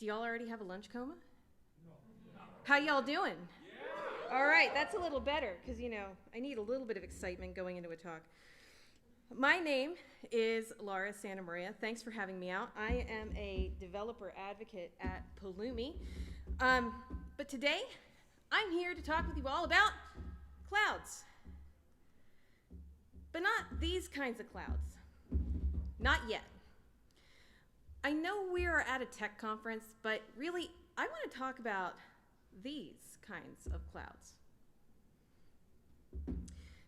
Do y'all already have a lunch coma? How y'all doing? All right, that's a little better because, I need a little bit of excitement going into a talk. My name is Laura Santamaria. Thanks for having me out. I am a developer advocate at Pulumi. But today, I'm here to talk with you all about clouds. But not these kinds of clouds. Not yet. I know we're at a tech conference, but really, I want to talk about these kinds of clouds.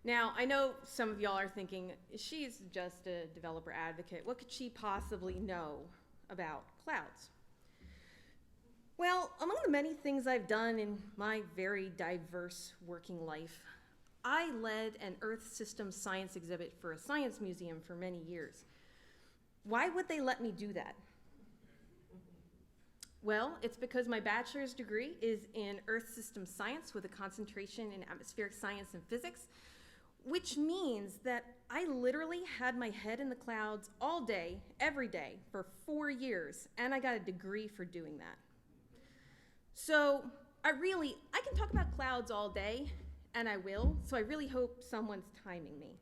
Now, I know some of y'all are thinking, she's just a developer advocate. What could she possibly know about clouds? Well, among the many things I've done in my very diverse working life, I led an Earth System Science exhibit for a science museum for many years. Why would they let me do that? Well, it's because my bachelor's degree is in Earth System Science with a concentration in atmospheric science and physics, which means that I literally had my head in the clouds all day, every day, for 4 years, and I got a degree for doing that. So I can talk about clouds all day, and I will, so I really hope someone's timing me.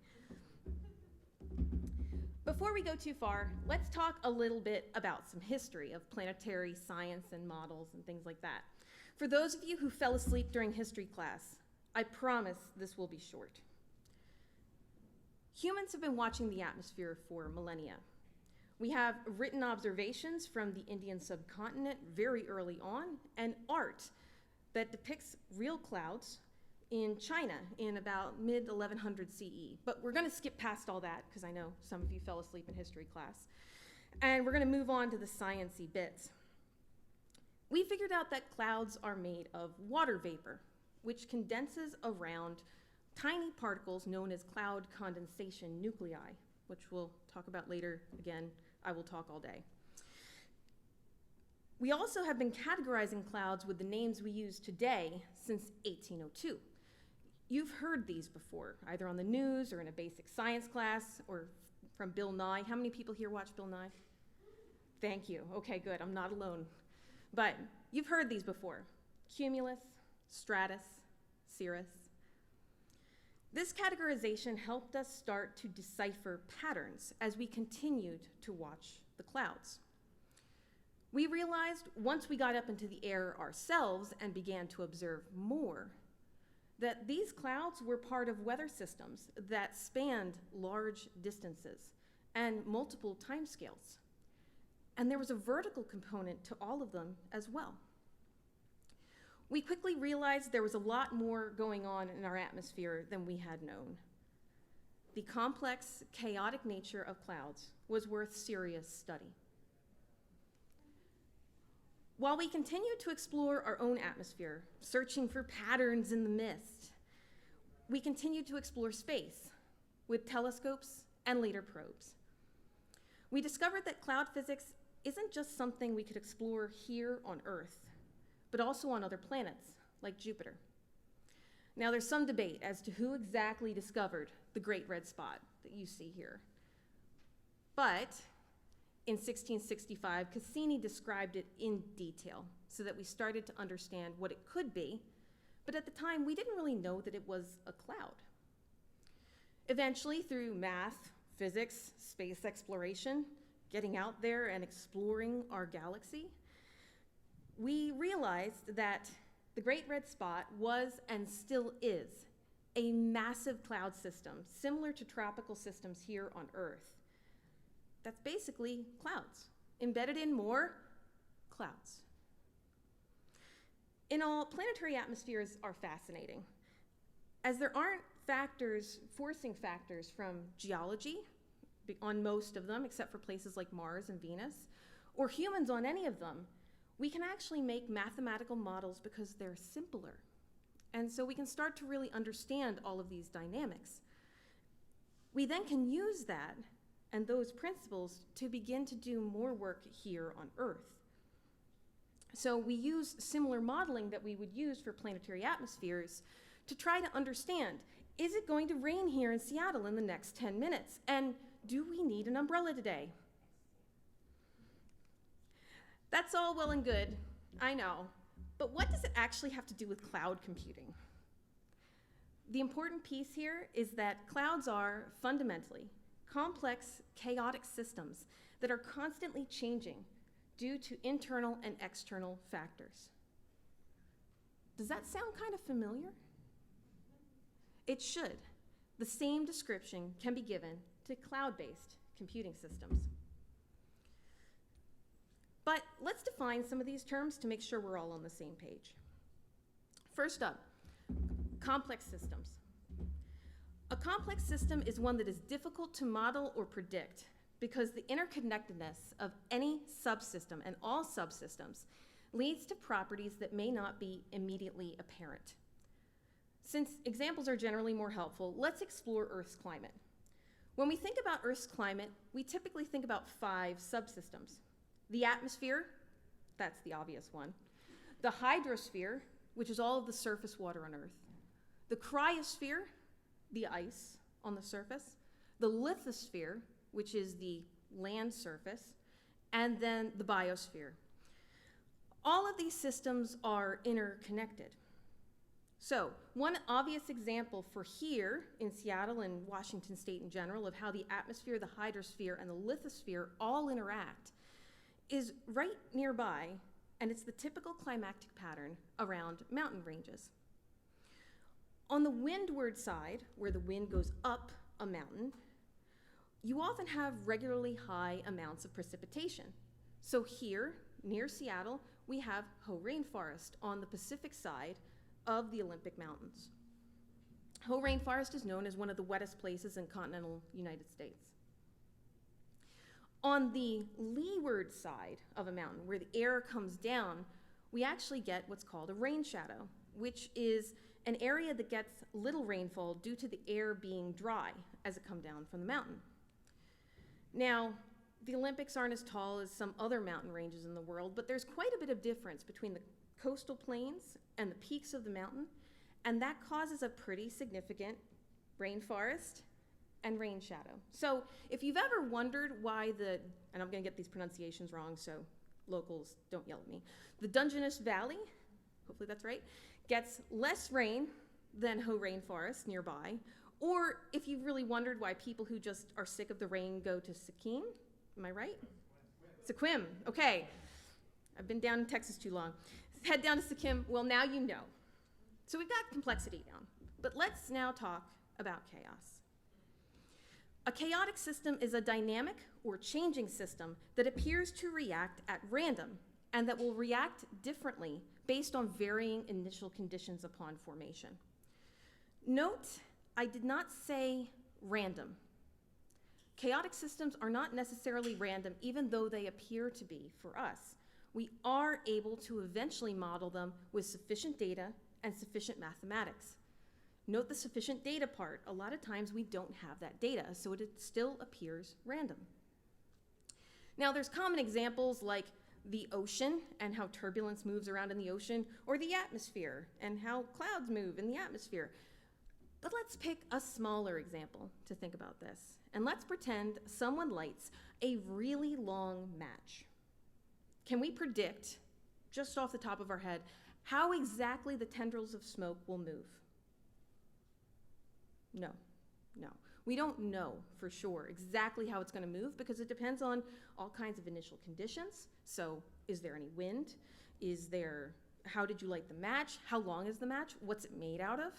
Before we go too far, let's talk a little bit about some history of planetary science and models and things like that. For those of you who fell asleep during history class, I promise this will be short. Humans have been watching the atmosphere for millennia. We have written observations from the Indian subcontinent very early on, and art that depicts real clouds in China in about mid-1100 CE. But we're going to skip past all that because I know some of you fell asleep in history class. And we're going to move on to the sciencey bits. We figured out that clouds are made of water vapor, which condenses around tiny particles known as cloud condensation nuclei, which we'll talk about later. Again, I will talk all day. We also have been categorizing clouds with the names we use today since 1802. You've heard these before, either on the news or in a basic science class or from Bill Nye. How many people here watch Bill Nye? Thank you. Okay, good. I'm not alone. But you've heard these before. Cumulus, stratus, cirrus. This categorization helped us start to decipher patterns as we continued to watch the clouds. We realized once we got up into the air ourselves and began to observe more, that these clouds were part of weather systems that spanned large distances and multiple timescales. And there was a vertical component to all of them as well. We quickly realized there was a lot more going on in our atmosphere than we had known. The complex, chaotic nature of clouds was worth serious study. While we continued to explore our own atmosphere, searching for patterns in the mist, we continued to explore space with telescopes and later probes. We discovered that cloud physics isn't just something we could explore here on Earth, but also on other planets, like Jupiter. Now, there's some debate as to who exactly discovered the Great Red Spot that you see here. But in 1665, Cassini described it in detail so that we started to understand what it could be, but at the time, we didn't really know that it was a cloud. Eventually, through math, physics, space exploration, getting out there and exploring our galaxy, we realized that the Great Red Spot was and still is a massive cloud system, similar to tropical systems here on Earth. That's basically clouds, embedded in more clouds. In all, planetary atmospheres are fascinating, as there aren't forcing factors from geology on most of them, except for places like Mars and Venus, or humans on any of them. We can actually make mathematical models because they're simpler. And so we can start to really understand all of these dynamics. We then can use that and those principles to begin to do more work here on Earth. So we use similar modeling that we would use for planetary atmospheres to try to understand, is it going to rain here in Seattle in the next 10 minutes? And do we need an umbrella today? That's all well and good, I know, but what does it actually have to do with cloud computing? The important piece here is that clouds are fundamentally complex, chaotic systems that are constantly changing due to internal and external factors. Does that sound kind of familiar? It should. The same description can be given to cloud-based computing systems. But let's define some of these terms to make sure we're all on the same page. First up, complex systems. A complex system is one that is difficult to model or predict because the interconnectedness of any subsystem and all subsystems leads to properties that may not be immediately apparent. Since examples are generally more helpful, let's explore Earth's climate. When we think about Earth's climate, we typically think about 5 subsystems. The atmosphere, that's the obvious one. The hydrosphere, which is all of the surface water on Earth. The cryosphere, the ice on the surface. The lithosphere, which is the land surface. And then the biosphere. All of these systems are interconnected. So, one obvious example for here in Seattle and Washington State in general of how the atmosphere, the hydrosphere, and the lithosphere all interact is right nearby, and it's the typical climactic pattern around mountain ranges. On the windward side, where the wind goes up a mountain, you often have regularly high amounts of precipitation. So here, near Seattle, we have Hoh rainforest on the Pacific side of the Olympic Mountains. Hoh rainforest is known as one of the wettest places in continental United States. On the leeward side of a mountain, where the air comes down, we actually get what's called a rain shadow, which is an area that gets little rainfall due to the air being dry as it comes down from the mountain. Now, the Olympics aren't as tall as some other mountain ranges in the world, but there's quite a bit of difference between the coastal plains and the peaks of the mountain, and that causes a pretty significant rainforest and rain shadow. So if you've ever wondered why and I'm gonna get these pronunciations wrong, so locals don't yell at me, the Dungeness Valley, hopefully that's right, gets less rain than Hoh rainforest nearby, or if you've really wondered why people who just are sick of the rain go to Sikkim, am I right? Sikkim, okay. I've been down in Texas too long. Head down to Sikkim, well now you know. So we've got complexity down, but let's now talk about chaos. A chaotic system is a dynamic or changing system that appears to react at random and that will react differently based on varying initial conditions upon formation. Note, I did not say random. Chaotic systems are not necessarily random, even though they appear to be for us. We are able to eventually model them with sufficient data and sufficient mathematics. Note the sufficient data part. A lot of times we don't have that data, so it still appears random. Now there's common examples like the ocean and how turbulence moves around in the ocean, or the atmosphere and how clouds move in the atmosphere. But let's pick a smaller example to think about this. And let's pretend someone lights a really long match. Can we predict, just off the top of our head, how exactly the tendrils of smoke will move? No. We don't know for sure exactly how it's going to move because it depends on all kinds of initial conditions. So is there any wind? How did you light the match? How long is the match? What's it made out of?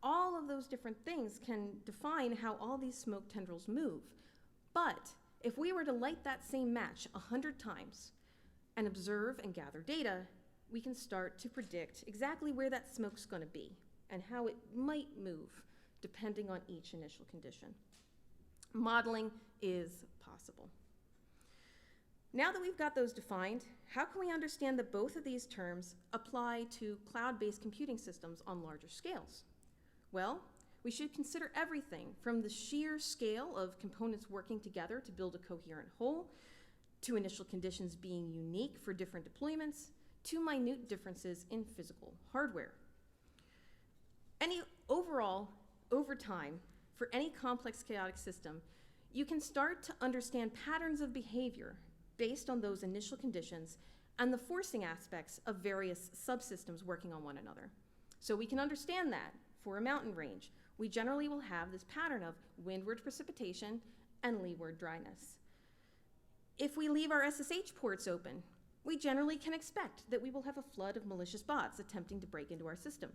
All of those different things can define how all these smoke tendrils move. But if we were to light that same match 100 times and observe and gather data, we can start to predict exactly where that smoke's going to be and how it might move depending on each initial condition. Modeling is possible. Now that we've got those defined, how can we understand that both of these terms apply to cloud-based computing systems on larger scales? Well, we should consider everything from the sheer scale of components working together to build a coherent whole, to initial conditions being unique for different deployments, to minute differences in physical hardware. Over time, for any complex chaotic system, you can start to understand patterns of behavior based on those initial conditions and the forcing aspects of various subsystems working on one another. So we can understand that for a mountain range, we generally will have this pattern of windward precipitation and leeward dryness. If we leave our SSH ports open, we generally can expect that we will have a flood of malicious bots attempting to break into our system.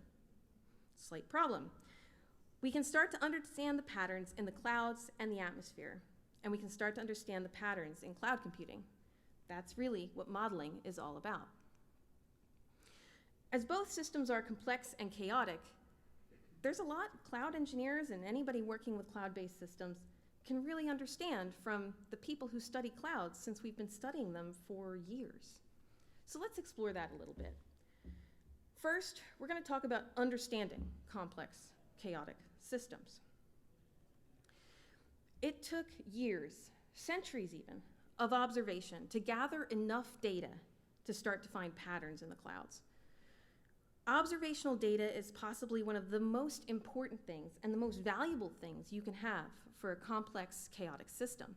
Slight problem. We can start to understand the patterns in the clouds and the atmosphere, and we can start to understand the patterns in cloud computing. That's really what modeling is all about. As both systems are complex and chaotic, there's a lot cloud engineers and anybody working with cloud-based systems can really understand from the people who study clouds, since we've been studying them for years. So let's explore that a little bit. First, we're going to talk about understanding complex, chaotic systems. It took years, centuries even, of observation to gather enough data to start to find patterns in the clouds. Observational data is possibly one of the most important things and the most valuable things you can have for a complex, chaotic system.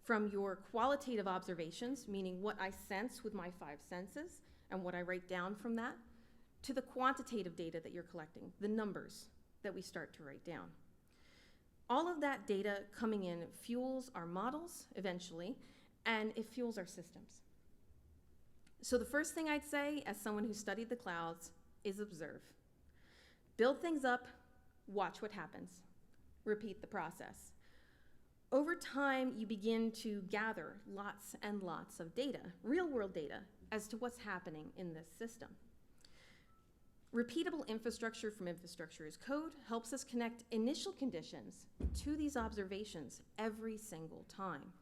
From your qualitative observations, meaning what I sense with my 5 senses and what I write down from that, to the quantitative data that you're collecting, the numbers that we start to write down. All of that data coming in fuels our models eventually, and it fuels our systems. So the first thing I'd say, as someone who studied the clouds, is observe. Build things up, watch what happens. Repeat the process. Over time, you begin to gather lots and lots of data, real-world data, as to what's happening in this system. Repeatable infrastructure from infrastructure as code helps us connect initial conditions to these observations every single time,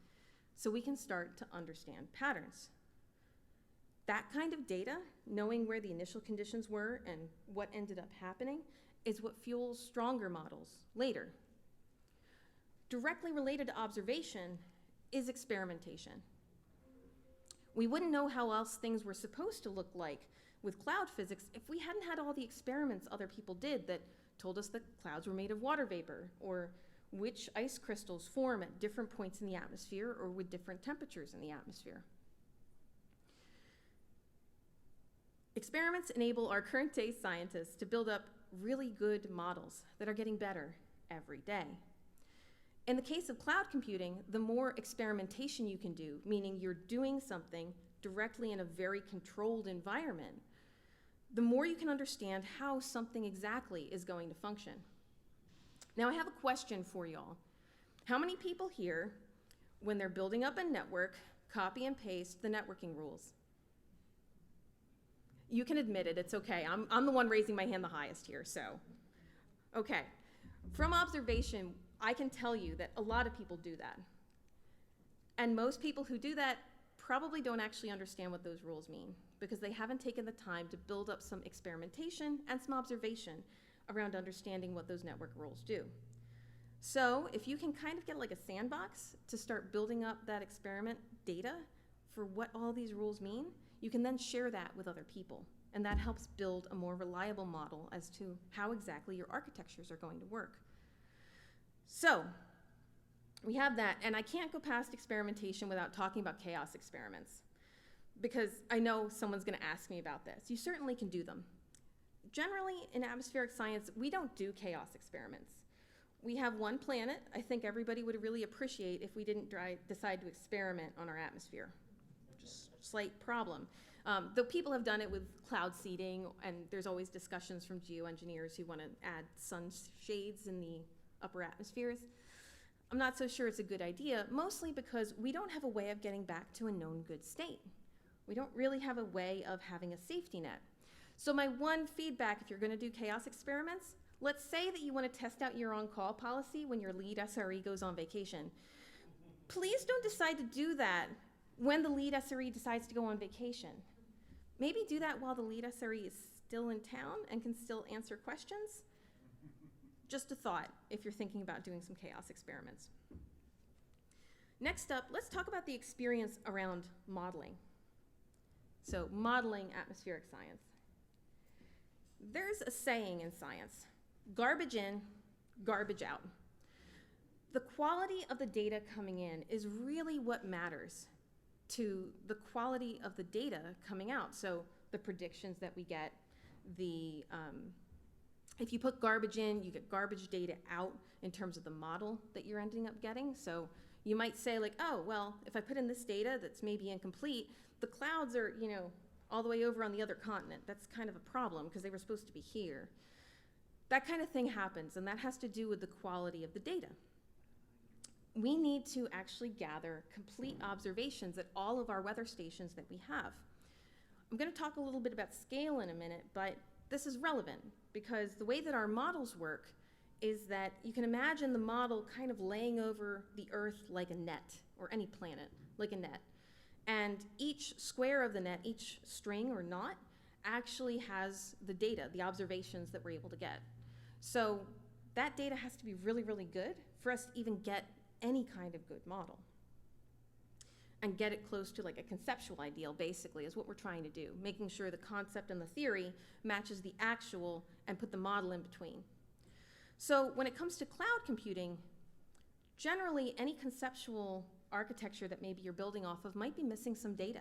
so we can start to understand patterns. That kind of data, knowing where the initial conditions were and what ended up happening, is what fuels stronger models later. Directly related to observation is experimentation. We wouldn't know how else things were supposed to look like with cloud physics if we hadn't had all the experiments other people did that told us that clouds were made of water vapor, or which ice crystals form at different points in the atmosphere or with different temperatures in the atmosphere. Experiments enable our current day scientists to build up really good models that are getting better every day. In the case of cloud computing, the more experimentation you can do, meaning you're doing something directly in a very controlled environment, the more you can understand how something exactly is going to function. Now I have a question for y'all. How many people here, when they're building up a network, copy and paste the networking rules? You can admit it, it's okay. I'm the one raising my hand the highest here, so. Okay, from observation, I can tell you that a lot of people do that. And most people who do that probably don't actually understand what those rules mean, because they haven't taken the time to build up some experimentation and some observation around understanding what those network rules do. So if you can kind of get like a sandbox to start building up that experiment data for what all these rules mean, you can then share that with other people, and that helps build a more reliable model as to how exactly your architectures are going to work. So we have that, and I can't go past experimentation without talking about chaos experiments, because I know someone's going to ask me about this. You certainly can do them. Generally, in atmospheric science, we don't do chaos experiments. We have one planet. I think everybody would really appreciate if we didn't decide to experiment on our atmosphere. Just a slight problem. Though people have done it with cloud seeding, and there's always discussions from geoengineers who want to add sun shades in the upper atmospheres. I'm not so sure it's a good idea, mostly because we don't have a way of getting back to a known good state. We don't really have a way of having a safety net. So my one feedback, if you're going to do chaos experiments, let's say that you want to test out your on-call policy when your lead SRE goes on vacation. Please don't decide to do that when the lead SRE decides to go on vacation. Maybe do that while the lead SRE is still in town and can still answer questions. Just a thought if you're thinking about doing some chaos experiments. Next up, let's talk about the experience around modeling. So modeling atmospheric science. There's a saying in science, garbage in, garbage out. The quality of the data coming in is really what matters to the quality of the data coming out. So the predictions that we get, if you put garbage in, you get garbage data out in terms of the model that you're ending up getting. So you might say like, oh, well, if I put in this data that's maybe incomplete, the clouds are, all the way over on the other continent. That's kind of a problem because they were supposed to be here. That kind of thing happens, and that has to do with the quality of the data. We need to actually gather complete observations at all of our weather stations that we have. I'm going to talk a little bit about scale in a minute, but this is relevant because the way that our models work is that you can imagine the model kind of laying over the Earth like a net, or any planet like a net. And each square of the net, each string or knot, actually has the data, the observations that we're able to get. So that data has to be really, really good for us to even get any kind of good model. And get it close to like a conceptual ideal, basically, is what we're trying to do, making sure the concept and the theory matches the actual and put the model in between. So when it comes to cloud computing, generally any conceptual architecture that maybe you're building off of might be missing some data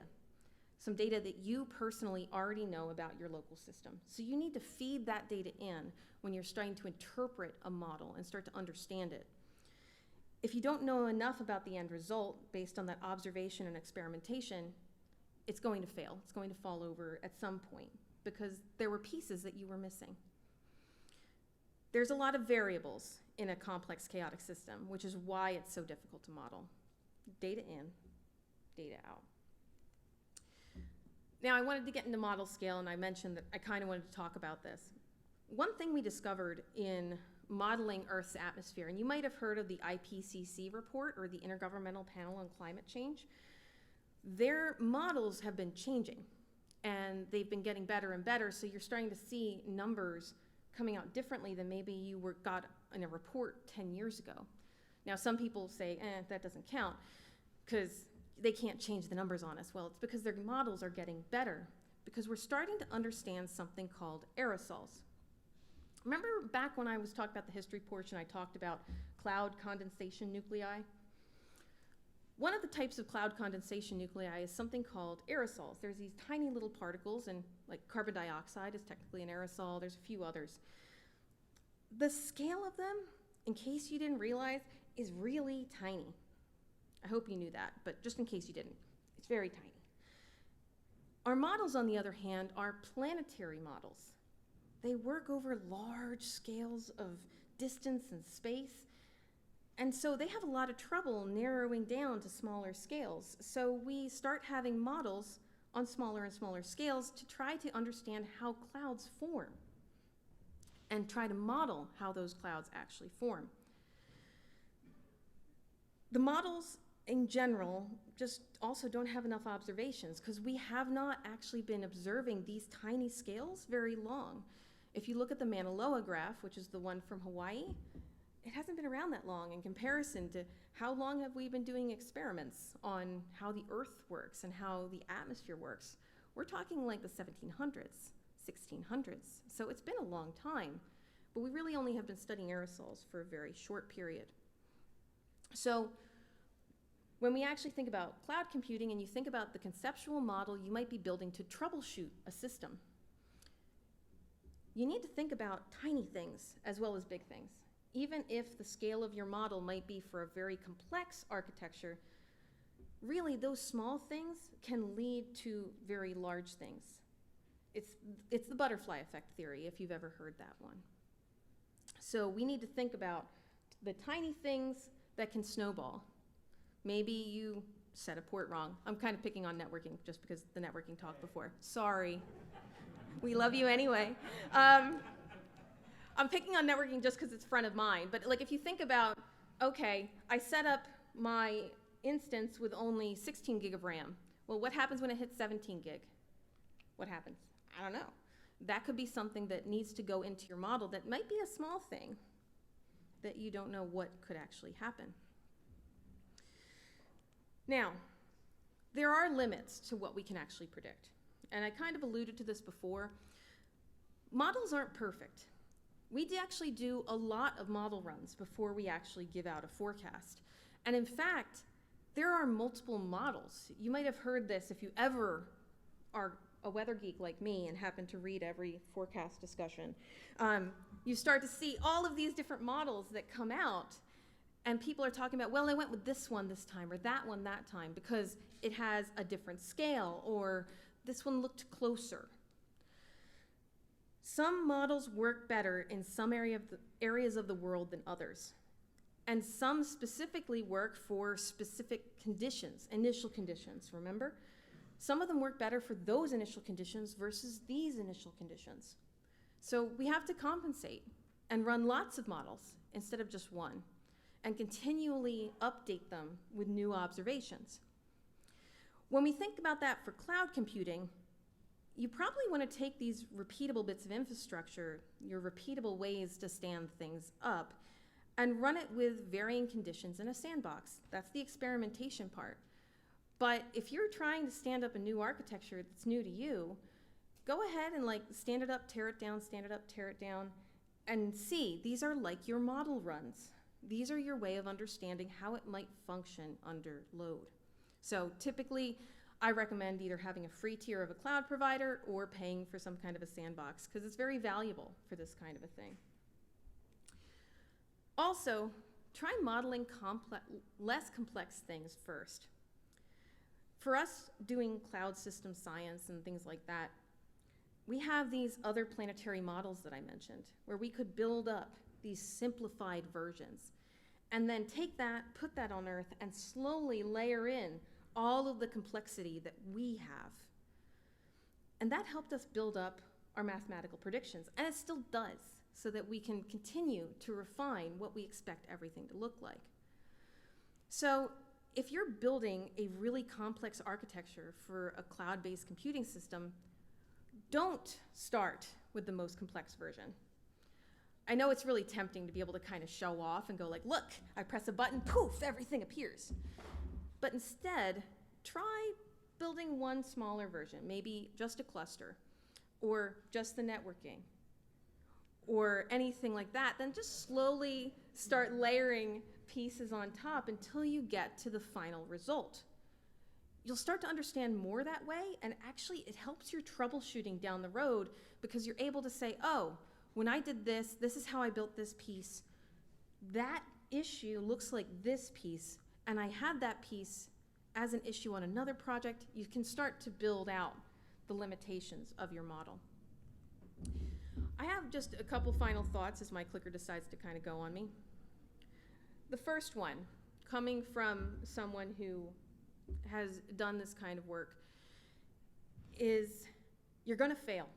that you personally already know about your local system. So you need to feed that data in when you're starting to interpret a model and start to understand it. If you don't know enough about the end result based on that observation and experimentation, it's going to fail. It's going to fall over at some point because there were pieces that you were missing. There's a lot of variables in a complex chaotic system, which is why it's so difficult to model. Data in, data out. Now, I wanted to get into model scale, and I mentioned that I kind of wanted to talk about this. One thing we discovered in modeling Earth's atmosphere, and you might have heard of the IPCC report, or the Intergovernmental Panel on Climate Change. Their models have been changing, and they've been getting better and better, so you're starting to see numbers coming out differently than maybe you got in a report 10 years ago. Now, some people say, that doesn't count, because they can't change the numbers on us. Well, it's because their models are getting better, because we're starting to understand something called aerosols. Remember back when I was talking about the history portion, I talked about cloud condensation nuclei? One of the types of cloud condensation nuclei is something called aerosols. There's these tiny little particles, and like carbon dioxide is technically an aerosol. There's a few others. The scale of them, in case you didn't realize, is really tiny. I hope you knew that, but just in case you didn't, it's very tiny. Our models, on the other hand, are planetary models. They work over large scales of distance and space, and so they have a lot of trouble narrowing down to smaller scales. So we start having models on smaller and smaller scales to try to understand how clouds form and try to model how those clouds actually form. The models in general just also don't have enough observations because we have not actually been observing these tiny scales very long. If you look at the Mauna Loa graph, which is the one from Hawaii, it hasn't been around that long in comparison to how long have we been doing experiments on how the Earth works and how the atmosphere works. We're talking like the 1700s, 1600s. So it's been a long time, but we really only have been studying aerosols for a very short period. So when we actually think about cloud computing and you think about the conceptual model you might be building to troubleshoot a system, you need to think about tiny things as well as big things. Even if the scale of your model might be for a very complex architecture, really those small things can lead to very large things. It's the butterfly effect theory, if you've ever heard that one. So we need to think about the tiny things that can snowball. Maybe you set a port wrong. I'm kind of picking on networking just because the networking talked before. Sorry. We love you anyway. I'm picking on networking just because it's front of mind. But like if you think about, okay, I set up my instance with only 16 gig of RAM. Well, what happens when it hits 17 gig? What happens? I don't know. That could be something that needs to go into your model that might be a small thing that you don't know what could actually happen. Now, there are limits to what we can actually predict. And I kind of alluded to this before. Models aren't perfect. We actually do a lot of model runs before we actually give out a forecast. And in fact, there are multiple models. You might have heard this if you ever are a weather geek like me and happen to read every forecast discussion. You start to see all of these different models that come out, and people are talking about, well, I went with this one this time or that one that time because it has a different scale, or this one looked closer. Some models work better in some areas of the world than others. And some specifically work for specific conditions, initial conditions, remember? Some of them work better for those initial conditions versus these initial conditions. So we have to compensate and run lots of models instead of just one, and continually update them with new observations. When we think about that for cloud computing, you probably want to take these repeatable bits of infrastructure, your repeatable ways to stand things up, and run it with varying conditions in a sandbox. That's the experimentation part. But if you're trying to stand up a new architecture that's new to you, go ahead and stand it up, tear it down, stand it up, tear it down, and see, these are like your model runs. These are your way of understanding how it might function under load. So typically, I recommend either having a free tier of a cloud provider or paying for some kind of a sandbox, because it's very valuable for this kind of a thing. Also, try modeling less complex things first. For us doing cloud system science and things like that, we have these other planetary models that I mentioned, where we could build up these simplified versions, and then take that, put that on Earth, and slowly layer in all of the complexity that we have. And that helped us build up our mathematical predictions, and it still does, so that we can continue to refine what we expect everything to look like. So if you're building a really complex architecture for a cloud-based computing system, don't start with the most complex version. I know it's really tempting to be able to kind of show off and go like, look, I press a button, poof, everything appears. But instead, try building one smaller version, maybe just a cluster, or just the networking, or anything like that. Then just slowly start layering pieces on top until you get to the final result. You'll start to understand more that way, and actually it helps your troubleshooting down the road, because you're able to say, oh, when I did this, this is how I built this piece. That issue looks like this piece, and I had that piece as an issue on another project. You can start to build out the limitations of your model. I have just a couple final thoughts as my clicker decides to kind of go on me. The first one, coming from someone who has done this kind of work, is you're going to fail.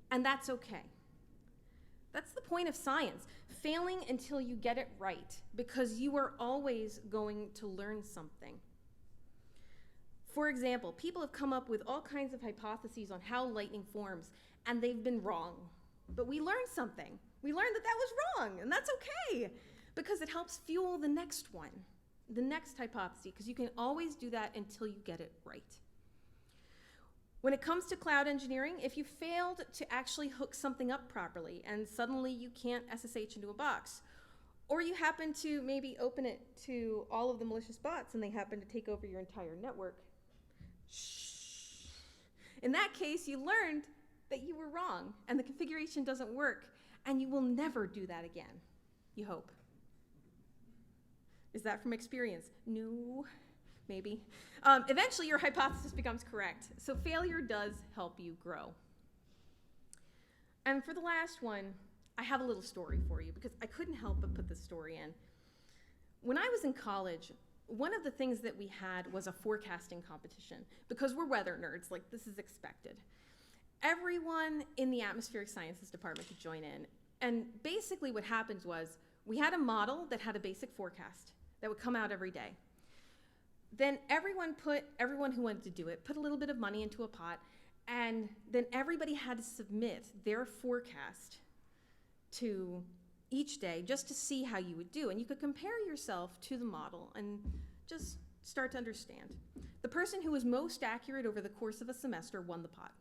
And that's okay. That's the point of science, failing until you get it right, because you are always going to learn something. For example, people have come up with all kinds of hypotheses on how lightning forms, and they've been wrong. But we learned something. We learned that that was wrong, and that's okay, because it helps fuel the next one, the next hypothesis, because you can always do that until you get it right. When it comes to cloud engineering, if you failed to actually hook something up properly and suddenly you can't SSH into a box, or you happen to maybe open it to all of the malicious bots and they happen to take over your entire network, shh. In that case, you learned that you were wrong and the configuration doesn't work, and you will never do that again, you hope. Is that from experience? No. Maybe. Eventually, your hypothesis becomes correct. So failure does help you grow. And for the last one, I have a little story for you, because I couldn't help but put this story in. When I was in college, one of the things that we had was a forecasting competition, because we're weather nerds, like this is expected. Everyone in the atmospheric sciences department could join in. And basically what happened was we had a model that had a basic forecast that would come out every day. Then everyone who wanted to do it, put a little bit of money into a pot, and then everybody had to submit their forecast to each day just to see how you would do. And you could compare yourself to the model and just start to understand. The person who was most accurate over the course of a semester won the pot,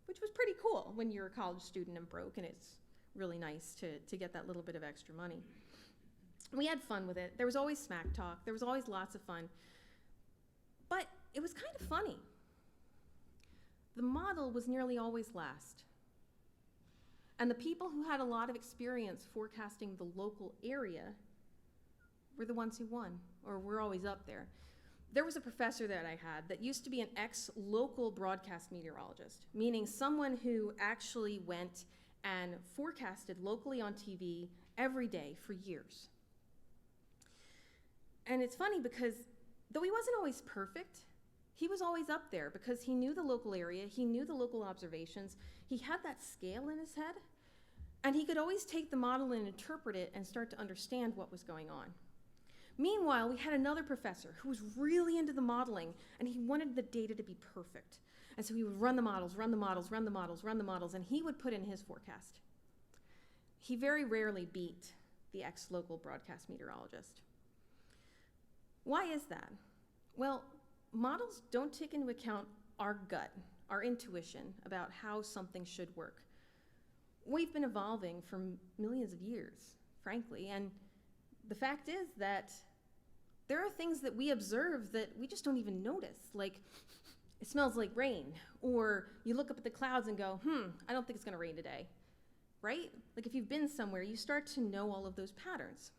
which was pretty cool when you're a college student and broke, and it's really nice to get that little bit of extra money. We had fun with it. There was always smack talk. There was always lots of fun. But it was kind of funny. The model was nearly always last. And the people who had a lot of experience forecasting the local area were the ones who won, or were always up there. There was a professor that I had that used to be an ex-local broadcast meteorologist, meaning someone who actually went and forecasted locally on TV every day for years. And it's funny because though he wasn't always perfect, he was always up there because he knew the local area, he knew the local observations, he had that scale in his head, and he could always take the model and interpret it and start to understand what was going on. Meanwhile, we had another professor who was really into the modeling, and he wanted the data to be perfect. And so he would run the models, run the models, run the models, run the models, and he would put in his forecast. He very rarely beat the ex-local broadcast meteorologist. Why is that? Well, models don't take into account our gut, our intuition about how something should work. We've been evolving for millions of years, frankly, and the fact is that there are things that we observe that we just don't even notice, like it smells like rain, or you look up at the clouds and go, I don't think it's gonna rain today, right? Like if you've been somewhere, you start to know all of those patterns.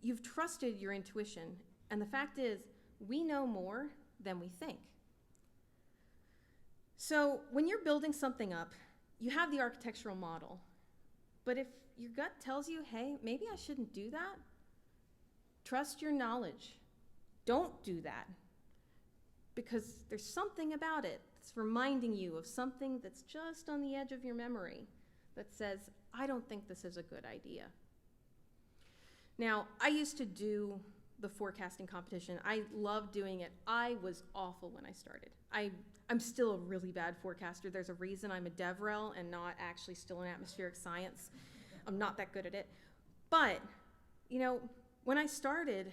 You've trusted your intuition, and the fact is, we know more than we think. So when you're building something up, you have the architectural model, but if your gut tells you, hey, maybe I shouldn't do that, trust your knowledge. Don't do that, because there's something about it that's reminding you of something that's just on the edge of your memory that says, I don't think this is a good idea. Now, I used to do the forecasting competition. I loved doing it. I was awful when I started. I'm still a really bad forecaster. There's a reason I'm a DevRel and not actually still in atmospheric science. I'm not that good at it. But, you know, when I started,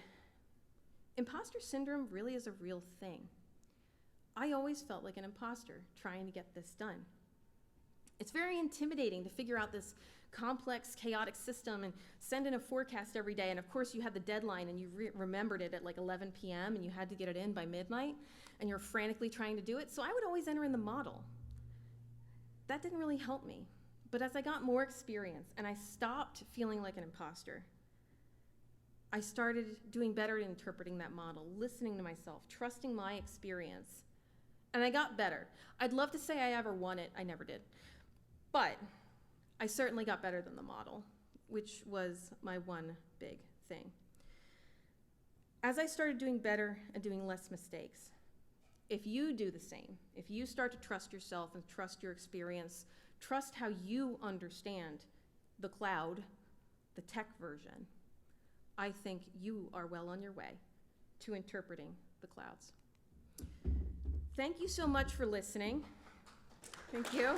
imposter syndrome really is a real thing. I always felt like an imposter trying to get this done. It's very intimidating to figure out this complex, chaotic system and send in a forecast every day. And of course you had the deadline and you remembered it at like 11 p.m. and you had to get it in by midnight and you're frantically trying to do it. So I would always enter in the model. That didn't really help me. But as I got more experience and I stopped feeling like an imposter, I started doing better at interpreting that model, listening to myself, trusting my experience, and I got better. I'd love to say I ever won it. I never did. But I certainly got better than the model, which was my one big thing. As I started doing better and doing less mistakes, if you do the same, if you start to trust yourself and trust your experience, trust how you understand the cloud, the tech version, I think you are well on your way to interpreting the clouds. Thank you so much for listening. Thank you.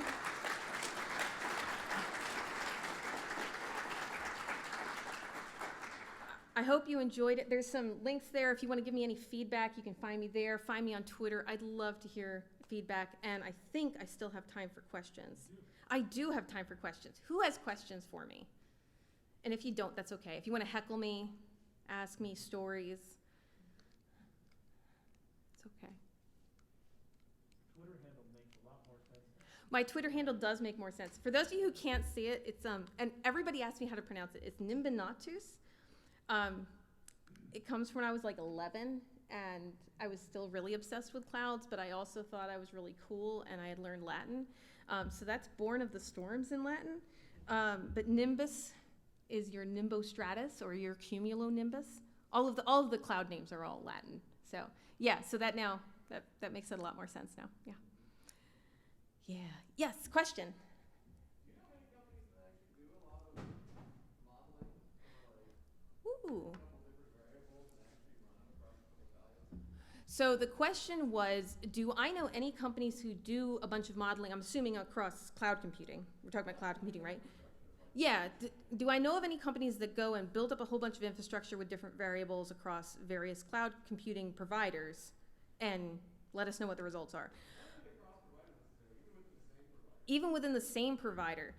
I hope you enjoyed it. There's some links there. If you want to give me any feedback, you can find me there. Find me on Twitter. I'd love to hear feedback, and I think I still have time for questions. I do have time for questions. Who has questions for me? And if you don't, that's okay. If you want to heckle me, ask me stories, it's okay. Twitter handle makes a lot more sense. My Twitter handle does make more sense. For those of you who can't see it, it's and everybody asks me how to pronounce it. It's Nimbinatus. It comes from when I was like 11, and I was still really obsessed with clouds, but I also thought I was really cool, and I had learned Latin. So that's born of the storms in Latin. But nimbus is your nimbostratus or your cumulonimbus. All of the cloud names are all Latin. So yeah, so that now, that makes it a lot more sense now, yeah. Yeah, yes, question? Do you know any companies that actually do a lot of modeling for Ooh. a couple different variables and actually run them across a couple values? So the question was, do I know any companies who do a bunch of modeling, I'm assuming across cloud computing. We're talking about cloud computing, right? Yeah, do I know of any companies that go and build up a whole bunch of infrastructure with different variables across various cloud computing providers and let us know what the results are? Even within the same provider.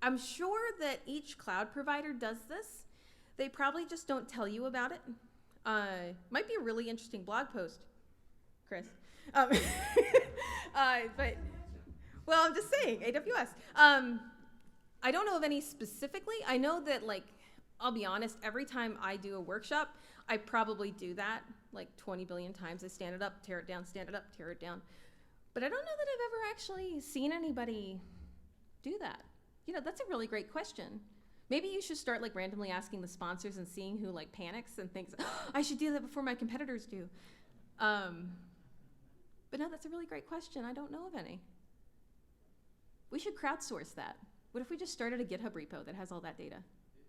I'm sure that each cloud provider does this. They probably just don't tell you about it. Might be a really interesting blog post, Chris. But, well, I'm just saying, AWS. I don't know of any specifically. I know that, like, I'll be honest, every time I do a workshop, I probably do that like 20 billion times. I stand it up, tear it down, stand it up, tear it down. But I don't know that I've ever actually seen anybody do that. You know, that's a really great question. Maybe you should start like randomly asking the sponsors and seeing who like panics and thinks, oh, I should do that before my competitors do. But no, that's a really great question. I don't know of any. We should crowdsource that. What if we just started a GitHub repo that has all that data? It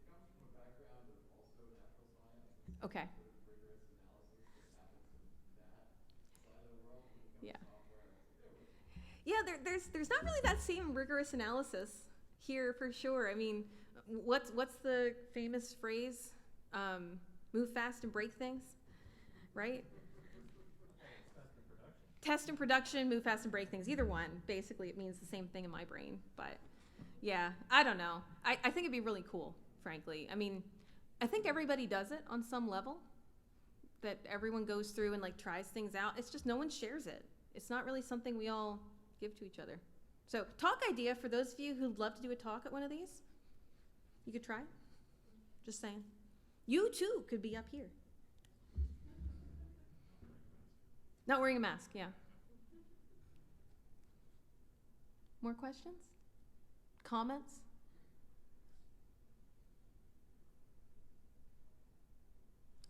comes from a background of also natural science. Okay. Sort of rigorous analysis that happens in that side of the world when it comes Yeah. to software. Yeah, there's not really that same rigorous analysis here for sure. I mean, what's the famous phrase? Move fast and break things, right? Test and production, move fast and break things. Either one, basically, it means the same thing in my brain. But yeah, I don't know. I think it'd be really cool, frankly. I mean, I think everybody does it on some level. That everyone goes through and like tries things out. It's just no one shares it. It's not really something we all give to each other. So, talk idea for those of you who'd love to do a talk at one of these. You could try. Just saying. You too could be up here. Not wearing a mask, yeah. More questions? Comments?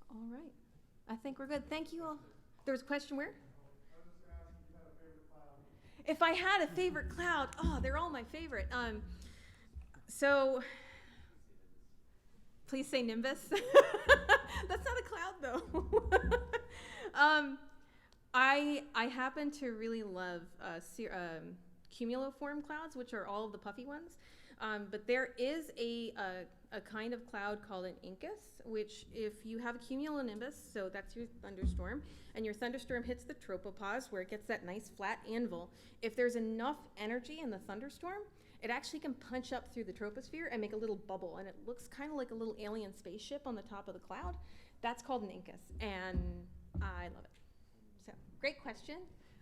All right. I think we're good. Thank you all. There was a question where? I was just gonna ask if you had a favorite cloud. If I had a favorite cloud, oh, they're all my favorite. So, please say Nimbus. That's not a cloud though. I happen to really love cumuloform clouds, which are all of the puffy ones. But there is a kind of cloud called an incus, which if you have a cumulonimbus, so that's your thunderstorm, and your thunderstorm hits the tropopause where it gets that nice flat anvil, if there's enough energy in the thunderstorm, it actually can punch up through the troposphere and make a little bubble, and it looks kind of like a little alien spaceship on the top of the cloud. That's called an incus, and I love it. So, great question.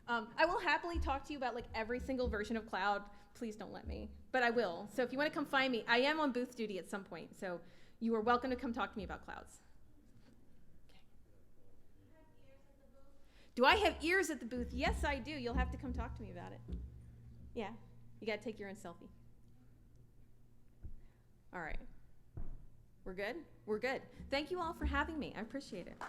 I will happily talk to you about like every single version of cloud. Please don't let me, but I will. So if you want to come find me, I am on booth duty at some point. So you are welcome to come talk to me about clouds. Okay. Do I have ears at the booth? Yes, I do. You'll have to come talk to me about it. Yeah, you got to take your own selfie. All right. We're good? We're good. Thank you all for having me. I appreciate it.